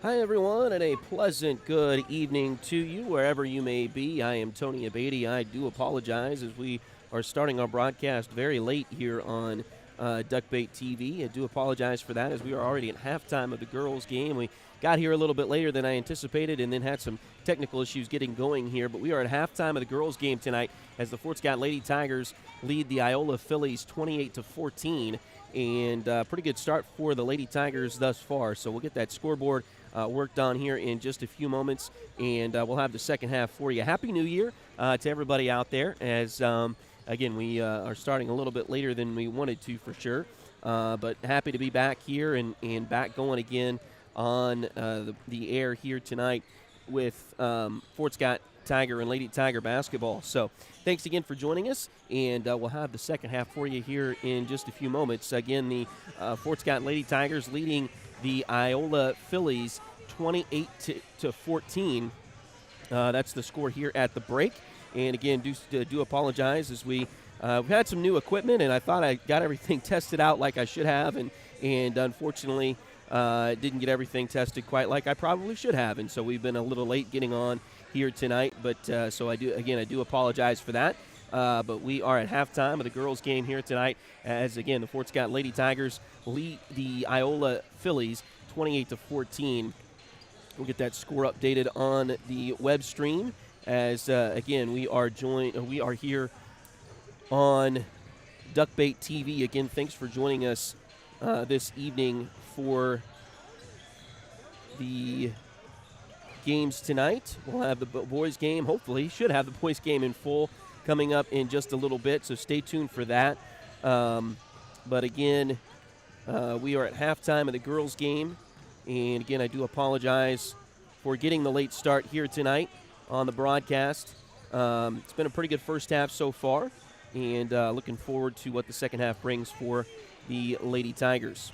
Hi, everyone, and a pleasant good evening to you wherever you may be. I am Tony Abady. I do apologize as we are starting our broadcast very late here on Duckbait TV. I do apologize for that as we are already at halftime of the girls' game. We got here a little bit later than I anticipated and then had some technical issues getting going here. But we are at halftime of the girls' game tonight as the Fort Scott Lady Tigers lead the Iola Fillies 28-14. And pretty good start for the Lady Tigers thus far. So we'll get that scoreboard worked on here in just a few moments, and we'll have the second half for you. Happy New Year to everybody out there, as, again, we are starting a little bit later than we wanted to for sure, but happy to be back here and back going again on the air here tonight with Fort Scott Tiger and Lady Tiger basketball. So thanks again for joining us, and we'll have the second half for you here in just a few moments. Again, the Fort Scott Lady Tigers leading the Iola Fillies 28-14. That's the score here at the break. And again, do apologize as we've had some new equipment, and I thought I got everything tested out like I should have, and unfortunately didn't get everything tested quite like I probably should have, and so we've been a little late getting on here tonight. But so I do apologize for that. But we are at halftime of the girls' game here tonight as, again, the Fort Scott Lady Tigers lead the Iola Fillies 28-14. We'll get that score updated on the web stream as, again, we are here on Duckbait TV. Again, thanks for joining us this evening for the games tonight. We'll have the boys' game, hopefully, should have the boys' game in full coming up in just a little bit, so stay tuned for that. But again, we are at halftime of the girls' game, and again, I do apologize for getting the late start here tonight on the broadcast. It's been a pretty good first half so far, and looking forward to what the second half brings for the Lady Tigers.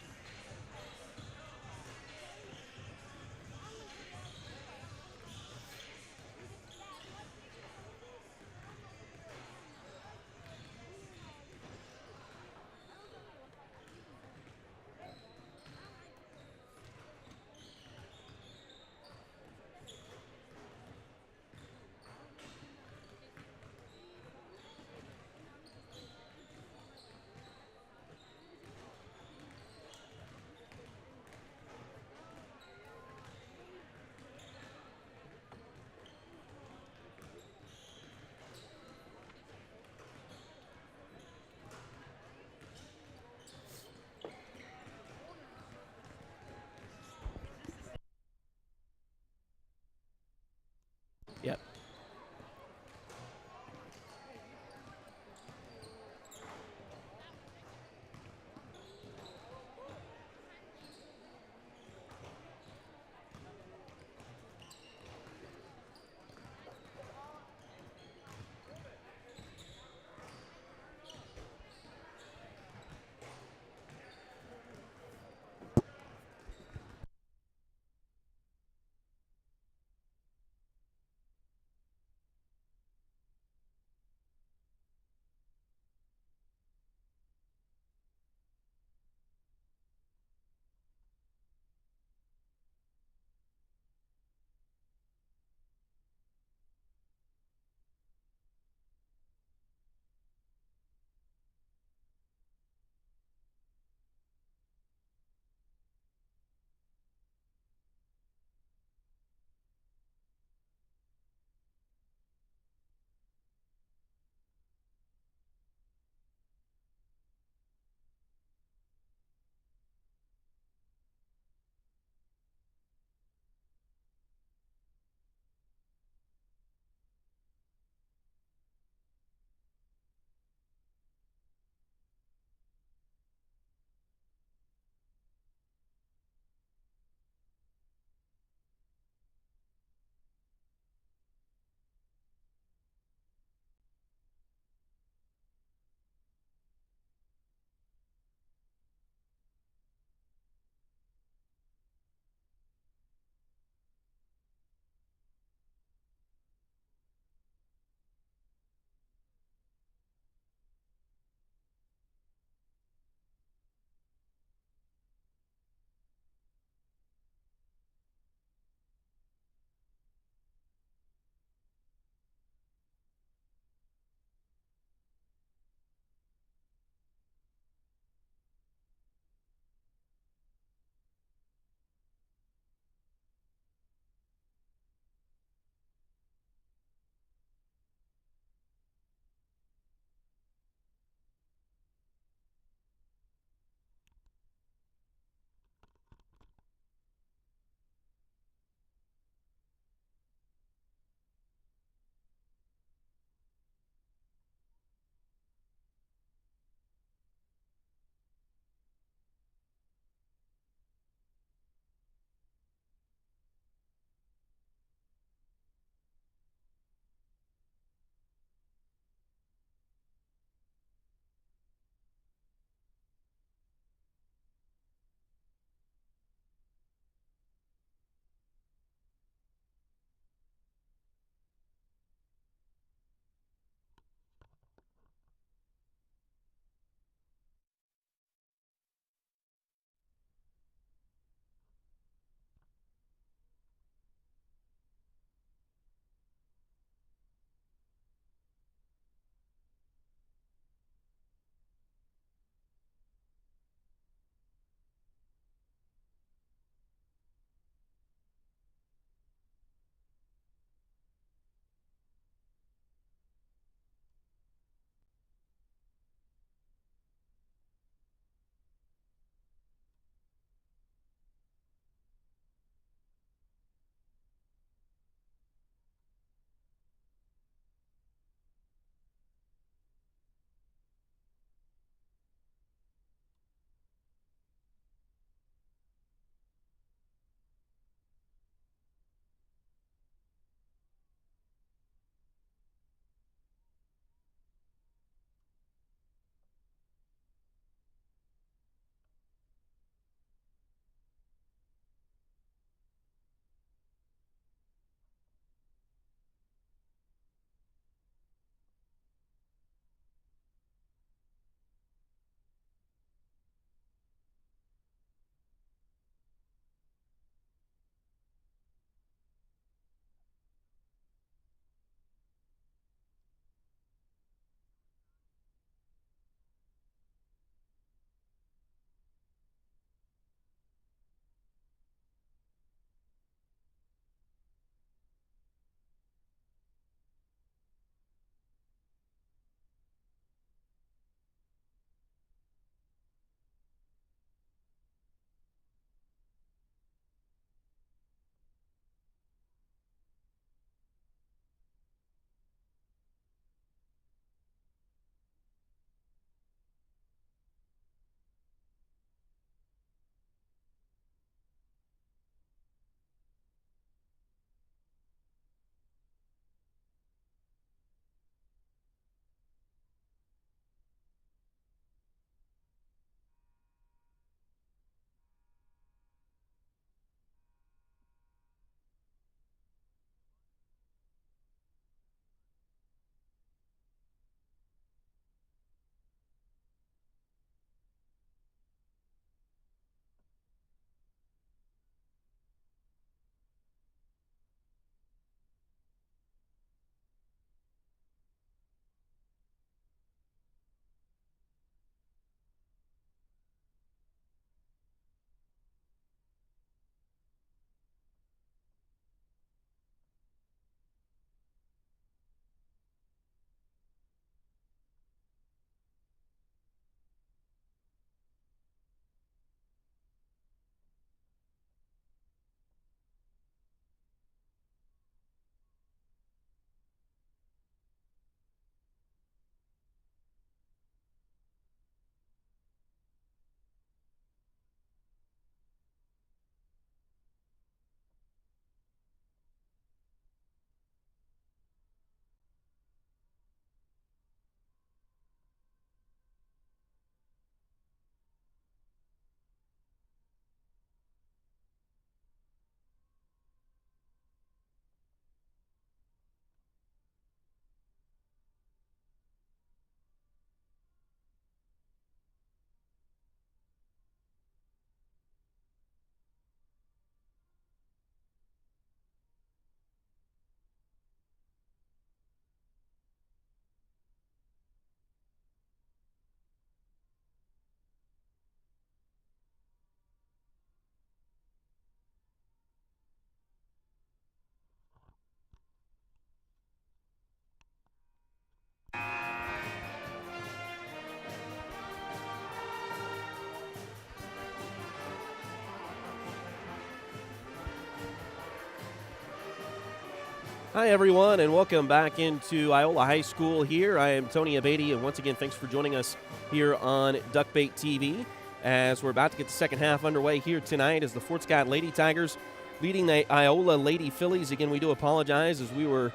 Hi, everyone, and welcome back into Iola High School here. I am Tony Abatey, and once again, thanks for joining us here on Duckbait TV as we're about to get the second half underway here tonight as the Fort Scott Lady Tigers leading the Iola Lady Fillies. Again, we do apologize as we were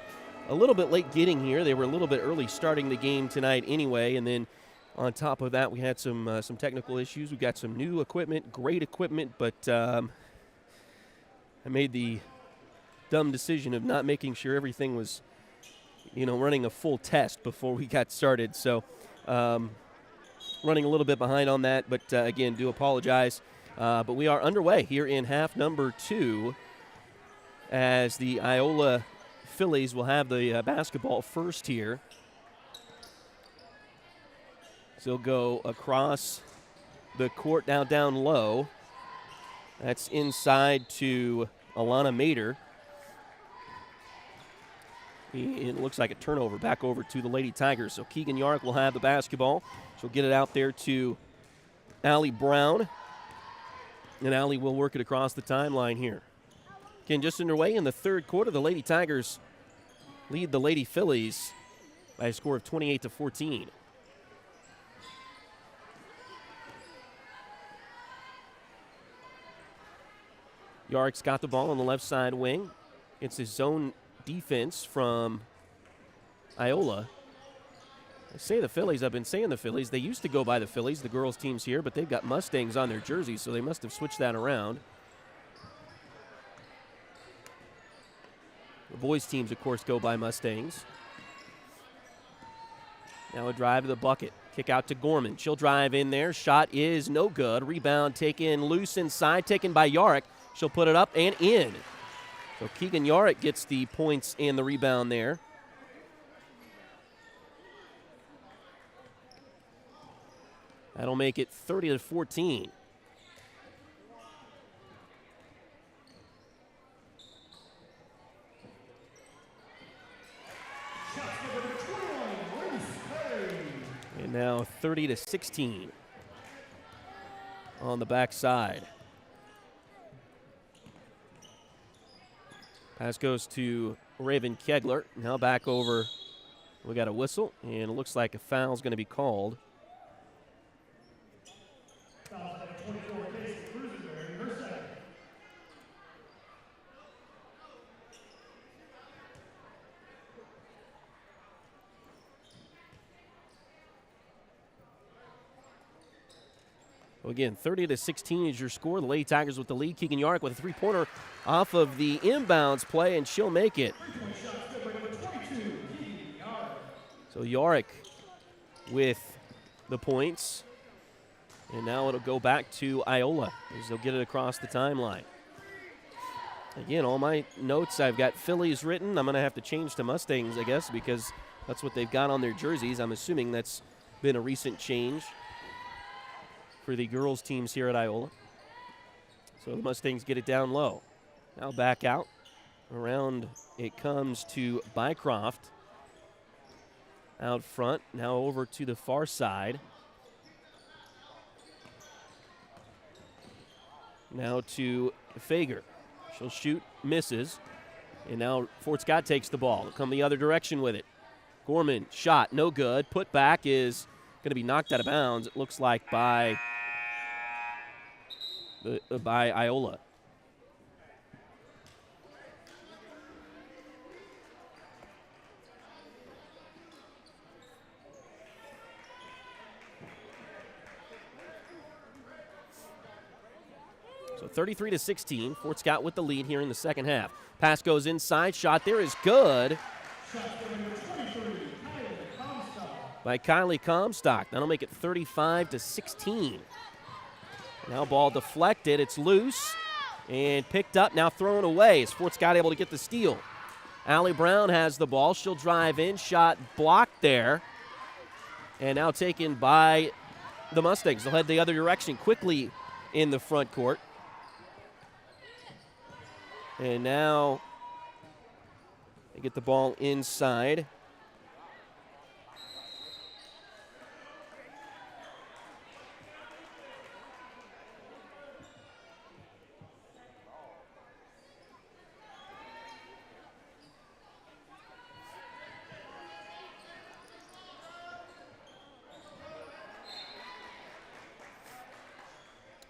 a little bit late getting here. They were a little bit early starting the game tonight anyway, and then on top of that, we had some technical issues. We got some new equipment, great equipment, but I made the dumb decision of not making sure everything was, running a full test before we got started. So running a little bit behind on that, but again, do apologize. But we are underway here in half number 2 as the Iola Fillies will have the basketball first here. So they'll go across the court now down low. That's inside to Alana Mater. It looks like a turnover back over to the Lady Tigers. So Keegan Yark will have the basketball. She'll get it out there to Allie Brown. And Allie will work it across the timeline here. Again, just underway in the third quarter, the Lady Tigers lead the Lady Fillies by a score of 28-14. Yark's got the ball on the left side wing. It's his zone defense from Iola. I say the Fillies, I've been saying the Fillies. They used to go by the Fillies, the girls' teams here, but they've got Mustangs on their jerseys, so they must have switched that around. The boys' teams, of course, go by Mustangs. Now a drive to the bucket. Kick out to Gorman. She'll drive in there. Shot is no good. Rebound taken loose inside, taken by Yarrick. She'll put it up and in. So Keegan Yarrick gets the points and the rebound there. That'll make it 30-14. And now 30-16 on the backside. Pass goes to Raven Kegler. Now back over. We got a whistle, and it looks like a foul is going to be called. Well, again, 30-16 is your score. The Lady Tigers with the lead. Keegan Yarrick with a three-pointer off of the inbounds play, and she'll make it. So Yarrick with the points. And now it'll go back to Iola as they'll get it across the timeline. Again, all my notes, I've got Fillies written. I'm going to have to change to Mustangs, I guess, because that's what they've got on their jerseys. I'm assuming that's been a recent change for the girls' teams here at Iola. So the Mustangs get it down low. Now back out. Around it comes to Bycroft. Out front. Now over to the far side. Now to Fager. She'll shoot, misses. And now Fort Scott takes the ball. They'll come the other direction with it. Gorman, shot, no good. Put back is going to be knocked out of bounds, it looks like, by Iola. So 33-16, Fort Scott with the lead here in the second half. Pass goes inside, shot there is good by Kylie Comstock. That'll make it 35-16. Now ball deflected, it's loose and picked up, now thrown away. Is Fort Scott able to get the steal? Allie Brown has the ball, she'll drive in, shot blocked there. And now taken by the Mustangs. They'll head the other direction quickly in the front court. And now they get the ball inside.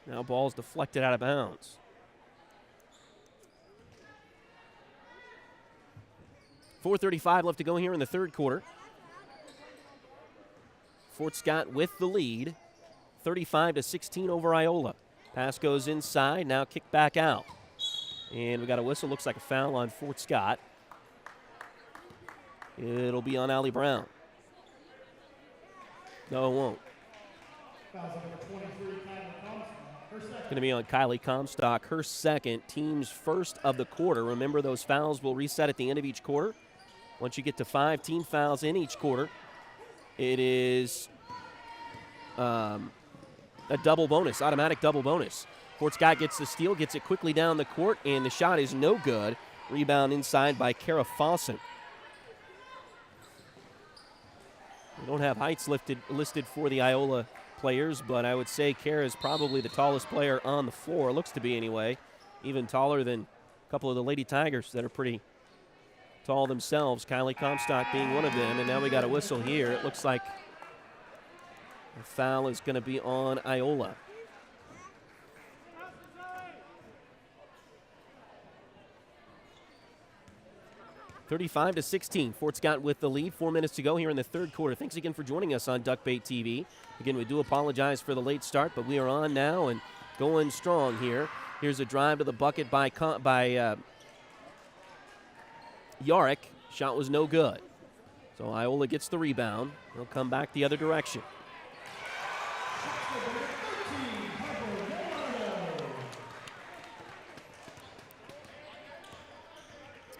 Now ball's deflected out of bounds. .435 left to go here in the third quarter. Fort Scott with the lead, 35-16 over Iola. Pass goes inside, now kick back out. And we got a whistle, looks like a foul on Fort Scott. It'll be on Allie Brown. No, it won't. It's going to be on Kylie Comstock, her second, team's first of the quarter. Remember, those fouls will reset at the end of each quarter. Once you get to 5 team fouls in each quarter, it is a double bonus, automatic double bonus. Fort Scott gets the steal, gets it quickly down the court, and the shot is no good. Rebound inside by Kara Fawcett. We don't have heights listed for the Iola players, but I would say Kara is probably the tallest player on the floor, looks to be anyway, even taller than a couple of the Lady Tigers that are pretty tall themselves, Kylie Comstock being one of them. And now we got a whistle here. It looks like the foul is going to be on Iola. (35-16). Fort Scott with the lead. 4 minutes to go here in the third quarter. Thanks again for joining us on Duckbait TV. Again, we do apologize for the late start, but we are on now and going strong here. Here's a drive to the bucket by Yarrick. Shot was no good. So Iola gets the rebound. They'll come back the other direction.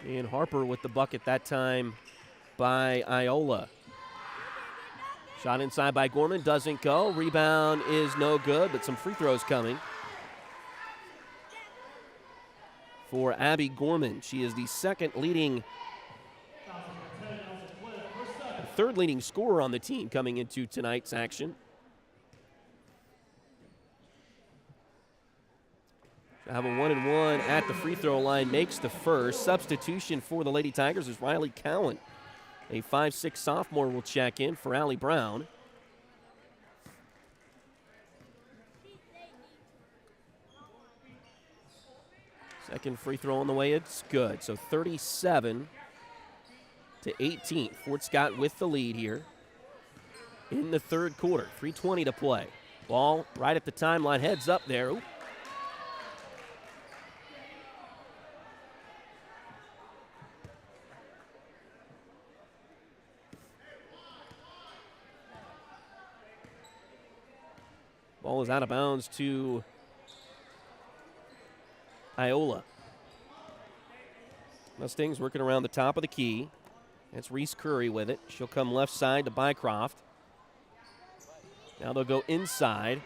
And Harper with the bucket that time by Iola. Shot inside by Gorman, doesn't go. Rebound is no good, but some free throws coming for Abby Gorman. She is the third leading scorer on the team coming into tonight's action. Have a 1-and-1 at the free throw line, makes the first. Substitution for the Lady Tigers is Riley Cowan. A 5'6" sophomore will check in for Allie Brown. Second free throw on the way, it's good. So 37-18. Fort Scott with the lead here in the third quarter. 3:20 to play. Ball right at the timeline, heads up there. Oop. Ball is out of bounds to Iola. Mustangs working around the top of the key. That's Reese Curry with it. She'll come left side to Bycroft. Now they'll go inside.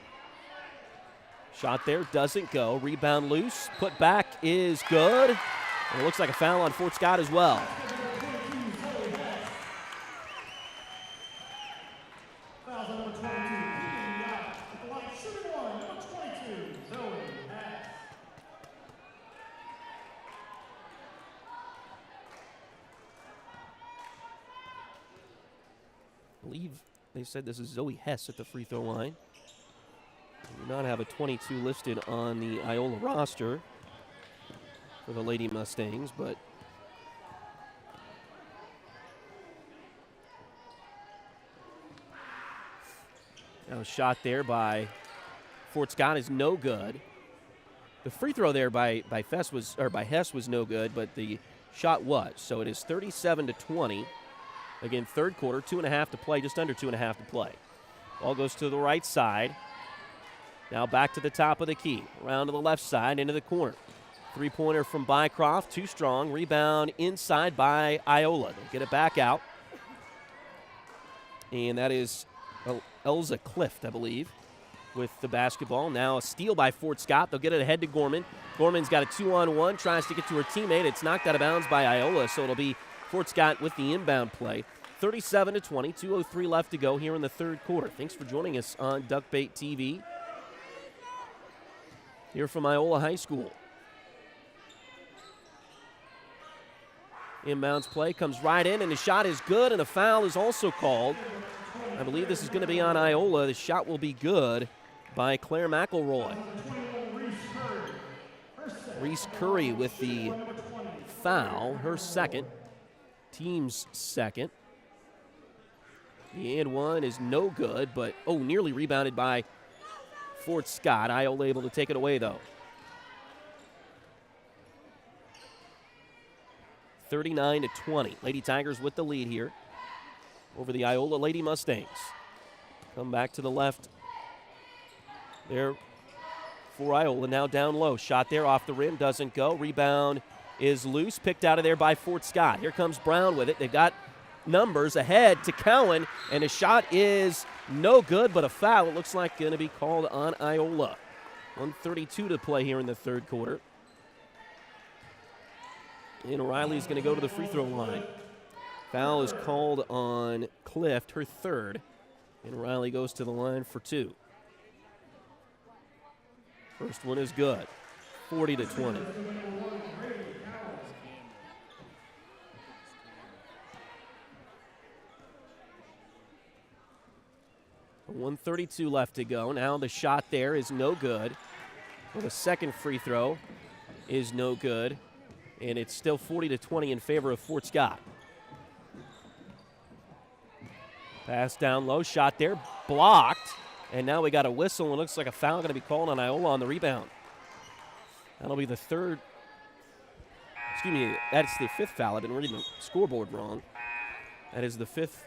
Shot there, doesn't go. Rebound loose. Put back is good. And it looks like a foul on Fort Scott as well. I believe they said this is Zoe Hess at the free throw line. We do not have a 22 listed on the Iola roster for the Lady Mustangs, but now a shot there by Fort Scott is no good. The free throw there by Hess was no good, but the shot was. So it is 37-20. Again, third quarter, 2.5 to play, just under 2.5 to play. Ball goes to the right side. Now back to the top of the key. Around to the left side, into the corner. Three-pointer from Bycroft, too strong. Rebound inside by Iola. They'll get it back out. And that is Elza Clift, I believe, with the basketball. Now a steal by Fort Scott. They'll get it ahead to Gorman. Gorman's got a 2-on-1, tries to get to her teammate. It's knocked out of bounds by Iola, so it'll be Fort Scott with the inbound play. 37-20, 2:03 left to go here in the third quarter. Thanks for joining us on Duckbait TV. Here from Iola High School. Inbounds play comes right in, and the shot is good, and a foul is also called. I believe this is going to be on Iola. The shot will be good. by Claire McElroy. Reese Curry with the foul, her second, team's second. The and one is no good, but, nearly rebounded by Fort Scott. Iola able to take it away, though. 39-20. Lady Tigers with the lead here over the Iola Lady Mustangs. Come back to the left there for Iola. Now down low. Shot there off the rim. Doesn't go. Rebound is loose. Picked out of there by Fort Scott. Here comes Brown with it. They've got numbers ahead to Cowan, and a shot is no good, but a foul. It looks like going to be called on Iola. 1:32 to play here in the third quarter. And Riley's going to go to the free throw line. Foul is called on Clift, her third. And Riley goes to the line for two. First one is good. 40-20. .132 left to go. Now the shot there is no good. Well, the second free throw is no good. And it's still 40-20 in favor of Fort Scott. Pass down low, shot there, blocked. And now we got a whistle, and it looks like a foul going to be called on Iola on the rebound. That'll be the third. Excuse me, that's the fifth foul. I've been reading the scoreboard wrong. That is the fifth,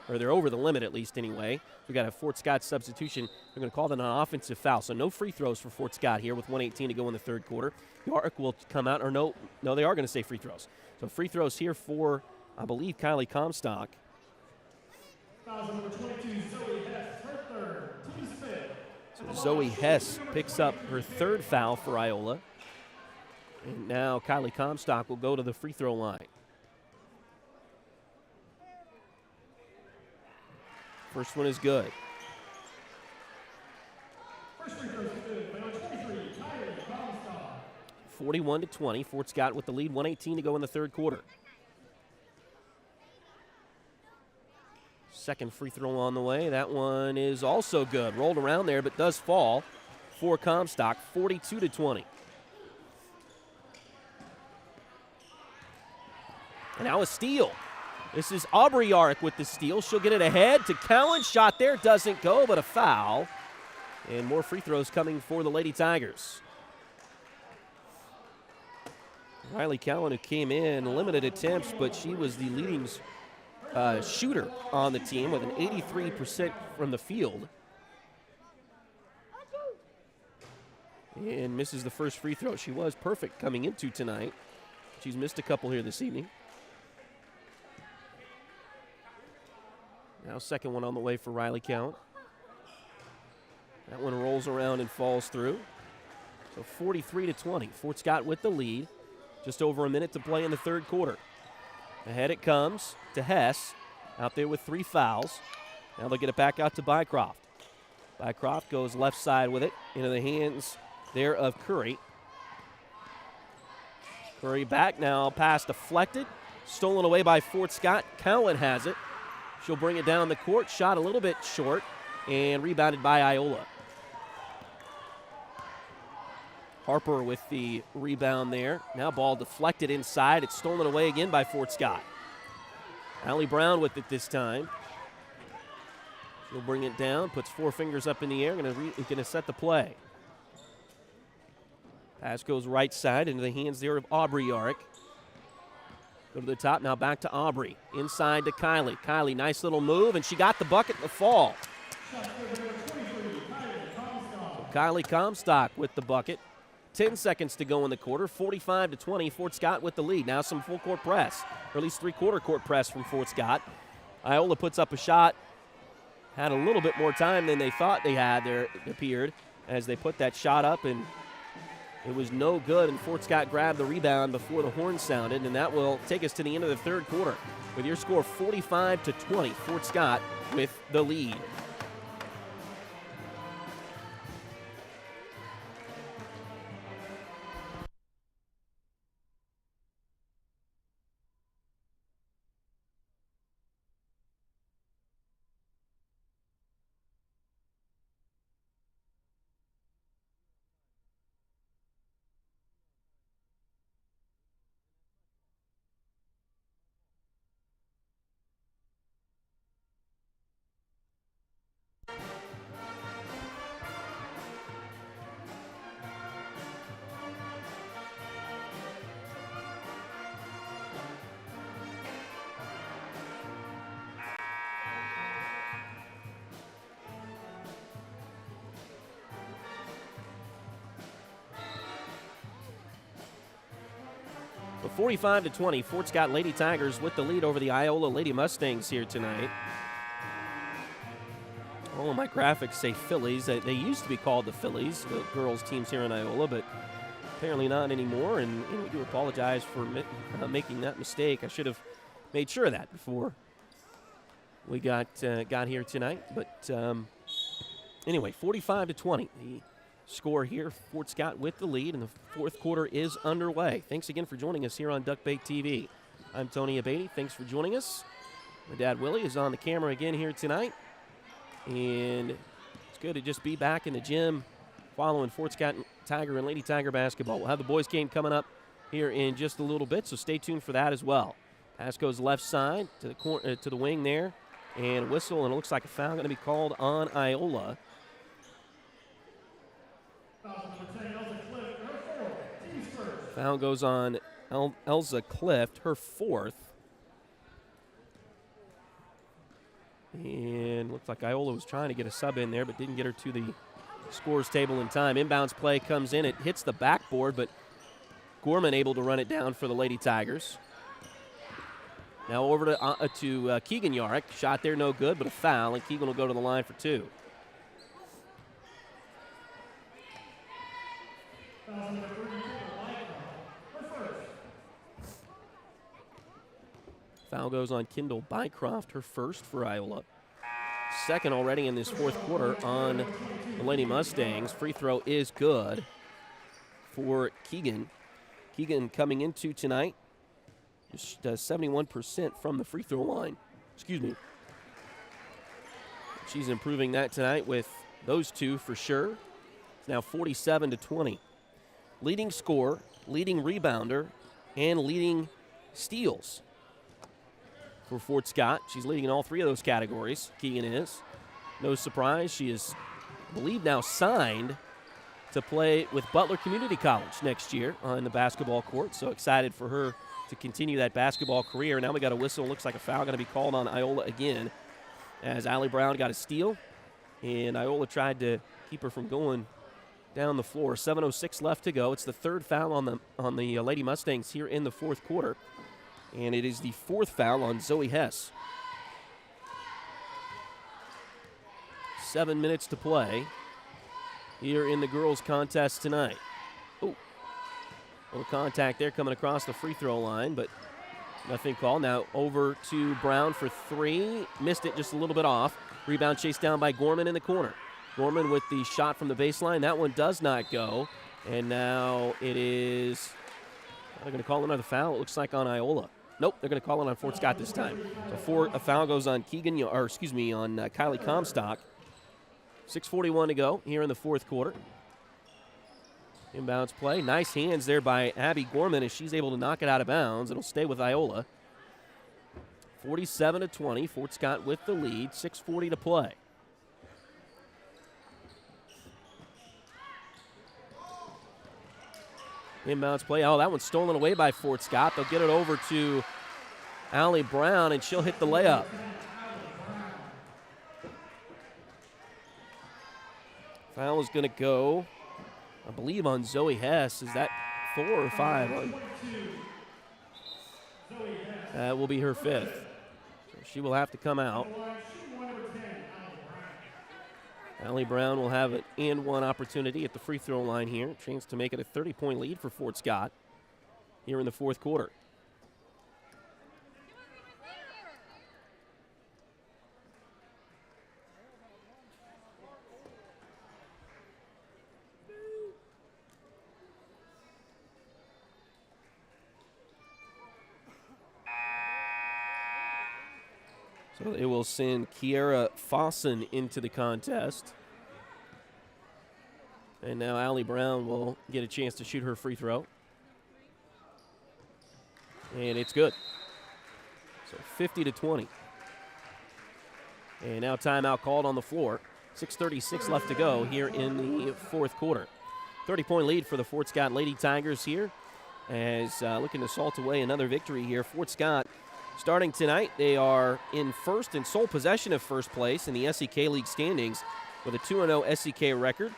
or they're over the limit at least anyway. We got a Fort Scott substitution. They're going to call that an offensive foul. So no free throws for Fort Scott here with 1:18 to go in the third quarter. Yark will come out, or no, they are going to say free throws. So free throws here for, I believe, Kylie Comstock. Number 22, Zoe Hess, her third, team's fifth. So Zoe Hess picks up her third foul for Iola. And now Kylie Comstock will go to the free throw line. First one is good. First free throw is good by number 23, Kylie Comstock. 41-20. Fort Scott with the lead. 1:18 to go in the third quarter. Second free throw on the way. That one is also good. Rolled around there, but does fall for Comstock. 42-20. And now a steal. This is Aubrey Yark with the steal. She'll get it ahead to Cowan. Shot there, doesn't go, but a foul. And more free throws coming for the Lady Tigers. Riley Cowan, who came in, limited attempts, but she was the leading shooter on the team with an 83% from the field. And misses the first free throw. She was perfect coming into tonight. She's missed a couple here this evening. Now second one on the way for Riley Cowan. That one rolls around and falls through. So 43-20. Fort Scott with the lead. Just over a minute to play in the third quarter. Ahead it comes to Hess, out there with 3 fouls. Now they'll get it back out to Bycroft. Bycroft goes left side with it into the hands there of Curry. Curry back now, pass deflected, stolen away by Fort Scott. Cowan has it. She'll bring it down the court, shot a little bit short, and rebounded by Iola. Harper with the rebound there. Now ball deflected inside. It's stolen away again by Fort Scott. Allie Brown with it this time. She'll bring it down, puts 4 fingers up in the air, going to set the play. Pass goes right side into the hands there of Aubrey Yark. Go to the top, now back to Aubrey. Inside to Kylie. Kylie, nice little move, and she got the bucket in the fall. So Kylie Comstock with the bucket. 10 seconds to go in the quarter, 45-20. Fort Scott with the lead. Now some full court press, or at least 3/4 court press from Fort Scott. Iola puts up a shot. Had a little bit more time than they thought they had there, it appeared, as they put that shot up, and it was no good, and Fort Scott grabbed the rebound before the horn sounded, and that will take us to the end of the third quarter. With your score 45-20, Fort Scott with the lead. 45-20, Fort Scott Lady Tigers with the lead over the Iola Lady Mustangs here tonight. All of my graphics say Fillies. They used to be called the Fillies, the girls' teams here in Iola, but apparently not anymore, and we do apologize for making that mistake. I should have made sure of that before we got here tonight. But anyway, 45-20. The score here, Fort Scott with the lead, and the fourth quarter is underway. Thanks again for joining us here on Duckbait TV. I'm Tony Abatey. Thanks for joining us. My dad, Willie, is on the camera again here tonight, and it's good to just be back in the gym following Fort Scott Tiger and Lady Tiger basketball. We'll have the boys game coming up here in just a little bit, so stay tuned for that as well. Pass goes left side to the to the wing there, and a whistle, and it looks like a foul going to be called on Iola. Foul goes on Elza Clift, her fourth. And looks like Iola was trying to get a sub in there, but didn't get her to the scores table in time. Inbounds play comes in. It hits the backboard, but Gorman able to run it down for the Lady Tigers. Now over to Keegan Yarrick. Shot there, no good, but a foul, and Keegan will go to the line for two. Foul goes on Kendall Bycroft, her first for Iola. Second already in this fourth quarter on the Lady Mustangs. Free throw is good for Keegan. Keegan coming into tonight just 71% from the free throw line. Excuse me. She's improving that tonight with those two for sure. It's now 47-20. Leading scorer, leading rebounder, and leading steals for Fort Scott. She's leading in all three of those categories. Keegan is. No surprise, she is, I believe, now signed to play with Butler Community College next year on the basketball court. So excited for her to continue that basketball career. Now we got a whistle. Looks like a foul going to be called on Iola again, as Allie Brown got a steal, and Iola tried to keep her from going down the floor. 7:06 left to go. It's the third foul on the Lady Mustangs here in the fourth quarter, and it is the fourth foul on Zoe Hess. 7 minutes to play here in the girls' contest tonight. Oh, little contact there coming across the free throw line, but nothing called. Now over to Brown for three. Missed it just a little bit off. Rebound chased down by Gorman in the corner. Gorman with the shot from the baseline. That one does not go. And now it is, they're going to call another foul. It looks like on Iola. Nope, they're going to call it on Fort Scott this time. So a foul goes on on Kylie Comstock. 6:41 to go here in the fourth quarter. Inbounds play. Nice hands there by Abby Gorman as she's able to knock it out of bounds. It'll stay with Iola. 47-20. Fort Scott with the lead. 6:40 to play. Inbounds play. Oh, that one's stolen away by Fort Scott. They'll get it over to Allie Brown, and she'll hit the layup. Foul is going to go, I believe, on Zoe Hess. Is that 4 or 5? That will be her fifth. So she will have to come out. Allie Brown will have an and one opportunity at the free throw line here. Chance to make it a 30-point lead for Fort Scott here in the fourth quarter. So it will send Kiera Fossen into the contest. And now Allie Brown will get a chance to shoot her free throw. And it's good. So 50-20. And now timeout called on the floor. 6:36 left to go here in the fourth quarter. 30-point lead for the Fort Scott Lady Tigers here, as looking to salt away another victory here. Fort Scott starting tonight, they are in first and sole possession of first place in the SEK League standings with a 2-0 SEK record.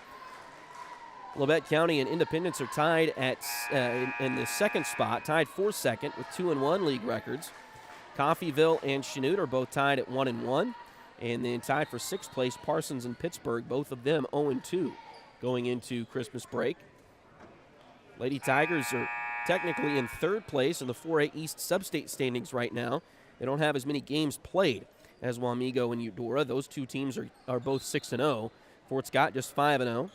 Labette County and Independence are tied at in the second spot, tied for second with 2-1 league records. Coffeyville and Chanute are both tied at 1-1. And then tied for sixth place, Parsons and Pittsburgh, both of them 0-2 going into Christmas break. Lady Tigers are technically in third place in the 4A East Substate standings right now. They don't have as many games played as Wamego and Eudora. Those two teams are both 6-0. Fort Scott just 5-0.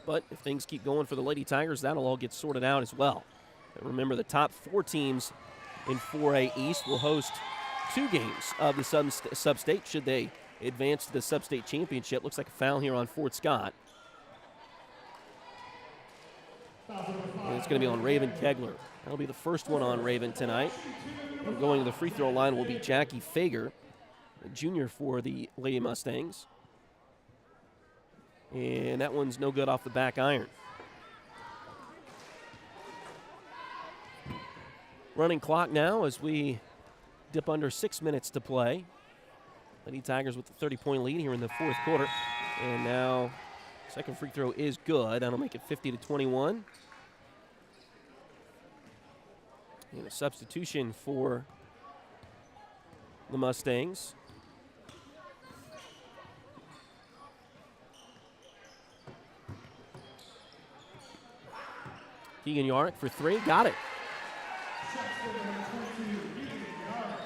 But if things keep going for the Lady Tigers, that'll all get sorted out as well. And remember, the top four teams in 4A East will host 2 games of the sub-state should they advance to the sub-state championship. Looks like a foul here on Fort Scott. And it's going to be on Raven Kegler. That'll be the first one on Raven tonight. And going to the free throw line will be Jackie Fager, a junior for the Lady Mustangs. And that one's no good off the back iron. Running clock now as we dip under 6 minutes to play. Lady Tigers with the 30-point lead here in the fourth quarter. And now second free throw is good. That'll make it 50-21. And a substitution for the Mustangs. Keegan Yarick for 3. Got it.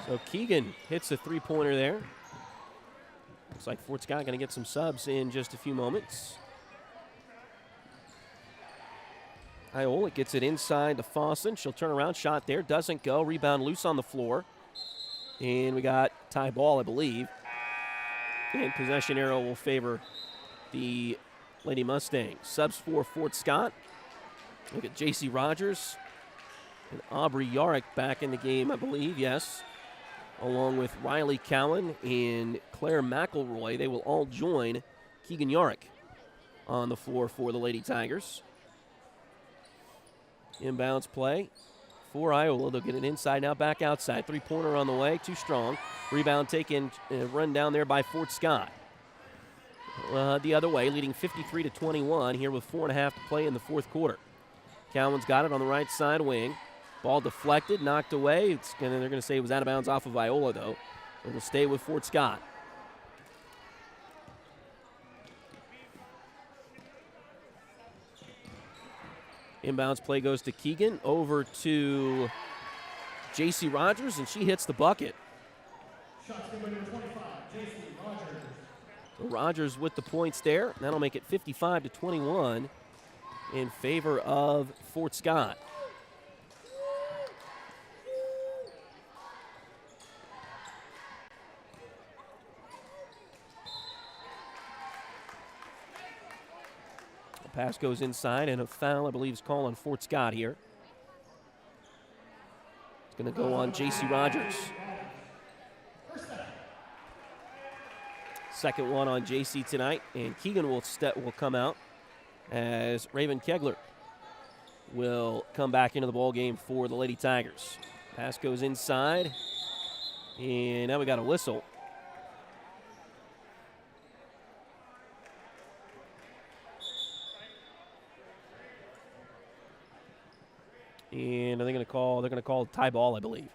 So Keegan hits a three-pointer there. Looks like Fort Scott going to get some subs in just a few moments. Iola gets it inside to Fossen. She'll turn around, shot there, doesn't go. Rebound loose on the floor. And we got tie ball, I believe. And possession arrow will favor the Lady Mustangs. Subs for Fort Scott. Look at J.C. Rogers and Aubrey Yarick back in the game, I believe, yes. Along with Riley Cowan and Claire McElroy. They will all join Keegan Yarick on the floor for the Lady Tigers. Inbounds play for Iola. They'll get it inside, now back outside. Three-pointer on the way, too strong. Rebound taken, run down there by Fort Scott. The other way, leading 53-21 here with 4.5 to play in the fourth quarter. Cowan's got it on the right side wing. Ball deflected, knocked away. They're going to say it was out of bounds off of Iola, though. It'll stay with Fort Scott. Inbounds play goes to Keegan, over to J.C. Rogers, and she hits the bucket. Shots number 25, J.C. Rogers. So Rogers with the points there. That'll make it 55-21 in favor of Fort Scott. Pass goes inside, and a foul, I believe, is called on Fort Scott here. It's going to go on J.C. Rogers. Second one on J.C. tonight, and Keegan will come out as Raven Kegler will come back into the ball game for the Lady Tigers. Pass goes inside, and now we got a whistle. And they're going to call tie ball, I believe.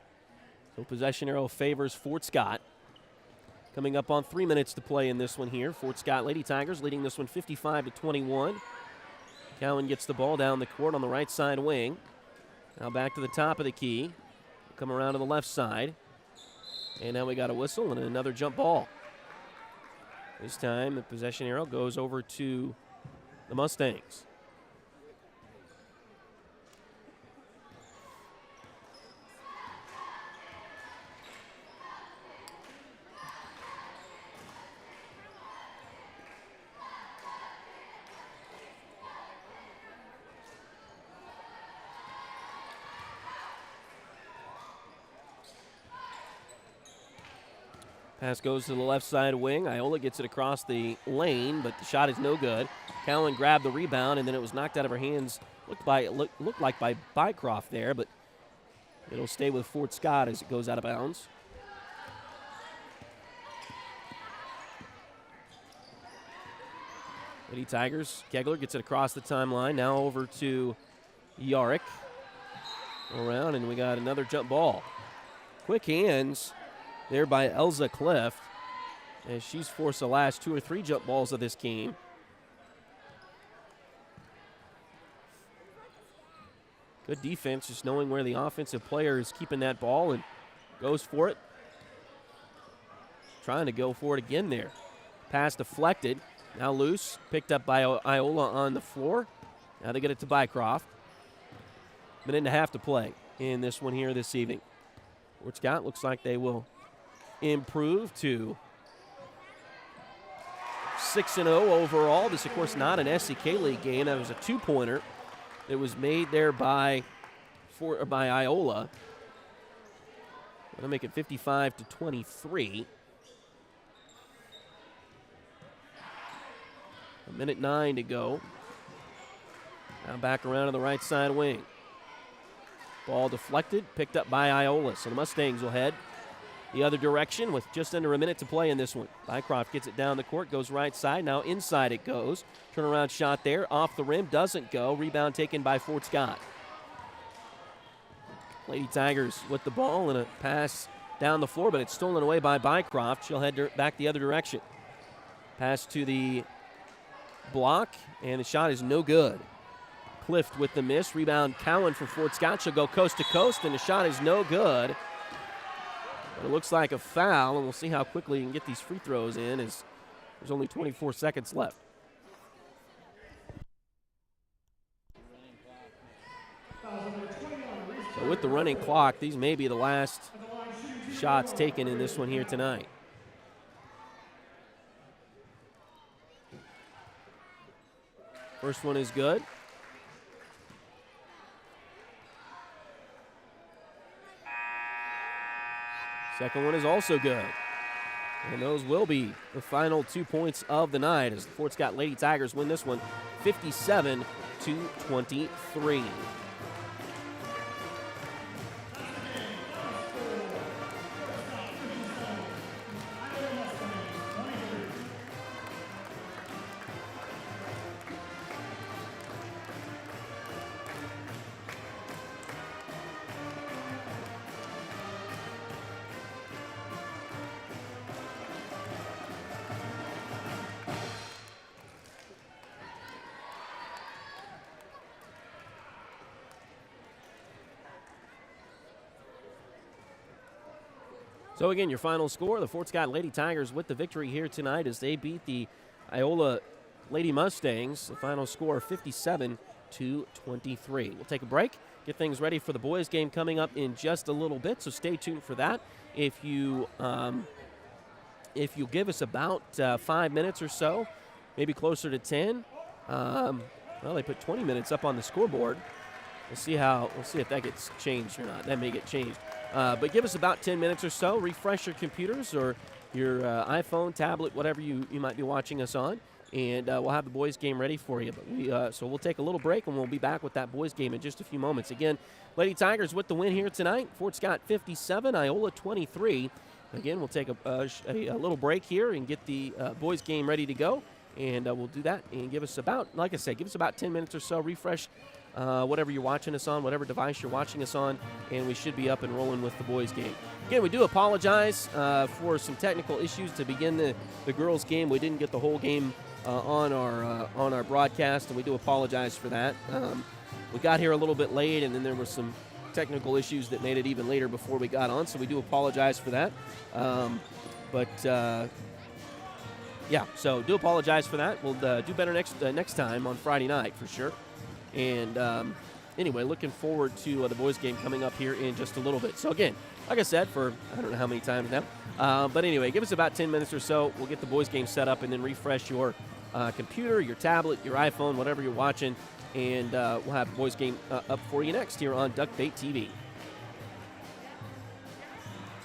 So possession arrow favors Fort Scott. Coming up on 3 minutes to play in this one here. Fort Scott Lady Tigers leading this one 55-21. Cowan gets the ball down the court on the right side wing. Now back to the top of the key. Come around to the left side. And now we got a whistle and another jump ball. This time the possession arrow goes over to the Mustangs. Pass goes to the left side wing. Iola gets it across the lane, but the shot is no good. Cowan grabbed the rebound, and then it was knocked out of her hands. Looked like by Bycroft there, but it'll stay with Fort Scott as it goes out of bounds. Lady Tigers, Kegler gets it across the timeline. Now over to Yarick. Around, and we got another jump ball. Quick hands there by Elza Clift, as she's forced the last 2 or 3 jump balls of this game. Good defense, just knowing where the offensive player is keeping that ball and goes for it. Trying to go for it again there. Pass deflected. Now loose. Picked up by Iola on the floor. Now they get it to Bycroft. Minute and a half to play in this one here this evening. Fort Scott looks like they will improve to 6-0 overall. This, of course, not an SEK League game. That was a 2-pointer that was made there by Iola. Going to make it 55-23. A minute 9 to go. Now back around to the right side wing. Ball deflected, picked up by Iola. So the Mustangs will head the other direction with just under a minute to play in this one. Bycroft gets it down the court, goes right side. Now inside it goes. Turnaround shot there, off the rim, doesn't go. Rebound taken by Fort Scott. Lady Tigers with the ball and a pass down the floor, but it's stolen away by Bycroft. She'll head back the other direction. Pass to the block, and the shot is no good. Clift with the miss. Rebound Cowan for Fort Scott. She'll go coast to coast, and the shot is no good. But it looks like a foul, and we'll see how quickly you can get these free throws in, as there's only 24 seconds left. So with the running clock, these may be the last shots taken in this one here tonight. First one is good. Second one is also good. And those will be the final 2 points of the night as the Fort Scott Lady Tigers win this one 57-23. So again, your final score, the Fort Scott Lady Tigers with the victory here tonight as they beat the Iola Lady Mustangs. The final score 57-23. We'll take a break, get things ready for the boys game coming up in just a little bit, so stay tuned for that. If you give us about 5 minutes or so, maybe closer to 10, well, they put 20 minutes up on the scoreboard. We'll see if that gets changed or not. That may get changed. But give us about 10 minutes or so. Refresh your computers or your iPhone, tablet, whatever you might be watching us on, and we'll have the boys game ready for you. But so we'll take a little break, and we'll be back with that boys game in just a few moments. Again, Lady Tigers with the win here tonight. Fort Scott 57, Iola 23. Again, we'll take a little break here and get the boys game ready to go, and we'll do that and give us about, like I said, give us about 10 minutes or so. Refresh whatever you're watching us on, whatever device you're watching us on, and we should be up and rolling with the boys game. Again, we do apologize for some technical issues to begin the girls game. We didn't get the whole game on our broadcast, and we do apologize for that. We got here a little bit late, and then there were some technical issues that made it even later before we got on, so we do apologize for that. Yeah, so do apologize for that. We'll do better next time on Friday night for sure. And anyway, looking forward to the boys game coming up here in just a little bit. So again, like I said, for I don't know how many times now. But anyway, give us about 10 minutes or so. We'll get the boys game set up and then refresh your computer, your tablet, your iPhone, whatever you're watching. And we'll have the boys game up for you next here on Duck Bait TV.